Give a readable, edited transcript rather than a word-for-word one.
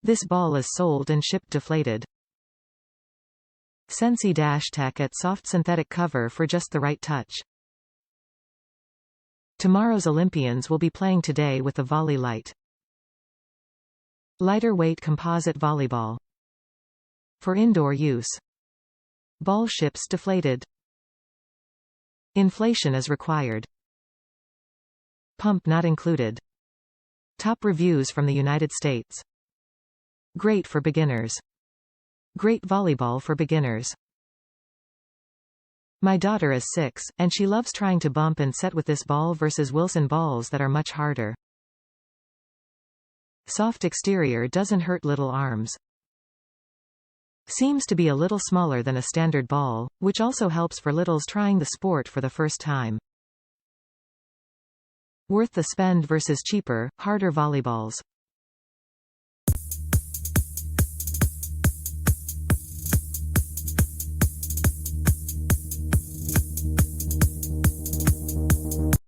This ball is sold and shipped deflated. Sensi-Tech at soft synthetic cover for just the right touch. Tomorrow's Olympians will be playing today with the Volley-Lite. Lighter weight composite volleyball. For indoor use. Ball ships deflated. Inflation is required. Pump not included. Top reviews from the United States. Great for beginners. Great volleyball for beginners. My daughter is 6, and she loves trying to bump and set with this ball versus Wilson balls that are much harder. Soft exterior doesn't hurt little arms. Seems to be a little smaller than a standard ball, which also helps for littles trying the sport for the first time. Worth the spend versus cheaper, harder volleyballs.